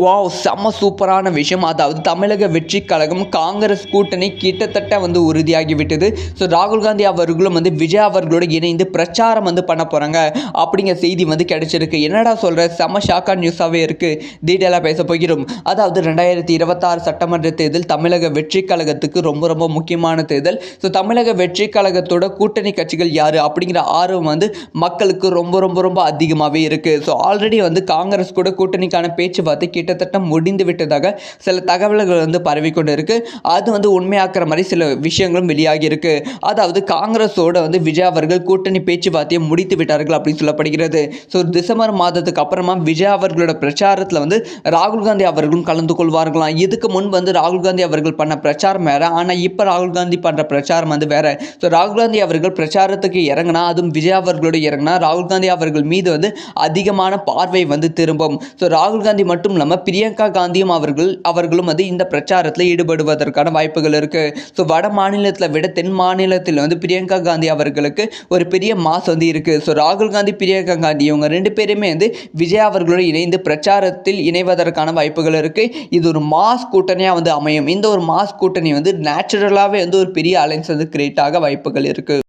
Wow! செம்ம சூப்பரான விஷயம். அதாவது தமிழக வெற்றிக் கழகம், காங்கிரஸ் கூட்டணி கிட்டத்தட்ட உறுதியாகிவிட்டது. ஸோ ராகுல் காந்தி அவர்களும் விஜய் அவர்களோடு இணைந்து பிரச்சாரம் பண்ண போறாங்க அப்படிங்கிற செய்தி கிடைச்சிருக்கு. என்னடா சொல்ற? செம்ம ஷாக்கான நியூஸாவே இருக்கு. டீட்டெயிலாக பேச போகிறோம். அதாவது 2026 சட்டமன்ற தேர்தல் தமிழக வெற்றிக் கழகத்துக்கு ரொம்ப ரொம்ப முக்கியமான தேர்தல். ஸோ தமிழக வெற்றிக் கழகத்தோட கூட்டணி கட்சிகள் யாரு அப்படிங்கிற ஆர்வம் மக்களுக்கு ரொம்ப ரொம்ப ரொம்ப அதிகமாகவே இருக்கு. ஸோ ஆல்ரெடி காங்கிரஸ் கூட கூட்டணிக்கான பேச்சுவார்த்தை கிட்டத்தட்ட முடிந்து விட்டதாக சில தகவல்கள் பரவிக்கொண்டு இருக்கு. அது உண்மையாக்குற மாதிரி சில விஷயங்களும் வெளியாகி இருக்கு. அதாவது காங்கிரஸோட விஜய் அவர்கள் கூட்டணி பேச்சுவார்த்தையை முடித்து விட்டார்கள் அப்படின்னு சொல்லப்படுகிறது. ஸோ டிசம்பர் மாதத்துக்கு அப்புறமா விஜய் அவர்களோட பிரச்சாரத்தில் ராகுல் காந்தி அவர்களும் கலந்து கொள்வார்களாம். இதுக்கு முன் ராகுல் காந்தி அவர்கள் பண்ண பிரச்சாரம் வேற, ஆனால் இப்போ ராகுல் காந்தி பண்ற பிரச்சாரம் வேற. ஸோ ராகுல் காந்தி அவர்கள் பிரச்சாரத்துக்கு இறங்கினா, அதுவும் விஜய் அவர்களோட இறங்கினா ராகுல் காந்தி அவர்கள் மீது அதிகமான பார்வை திரும்பும். ஸோ ராகுல் காந்தி மட்டும் இல்லாமல் பிரியங்கா காந்தியும் அவர்களும் இந்த பிரச்சாரத்தில் ஈடுபடுவதற்கான வாய்ப்புகள் இருக்கு. ஸோ வட மாநிலத்தில் விட தென் மாநிலத்தில் பிரியங்கா காந்தி அவர்களுக்கு ஒரு பெரிய மாஸ் இருக்கு. ஸோ ராகுல் காந்தி, பிரியங்கா காந்தி இவங்க ரெண்டு பேருமே விஜய் அவர்களோடு இணைந்து பிரச்சாரத்தில் இணைவதற்கான வாய்ப்புகள் இருக்கு. இது ஒரு மாஸ் கூட்டணியாக அமையும். இந்த ஒரு மாஸ் கூட்டணி நேச்சுரலாகவே ஒரு பெரிய அலைன்ஸ் கிரியேட் ஆக வாய்ப்புகள் இருக்கு.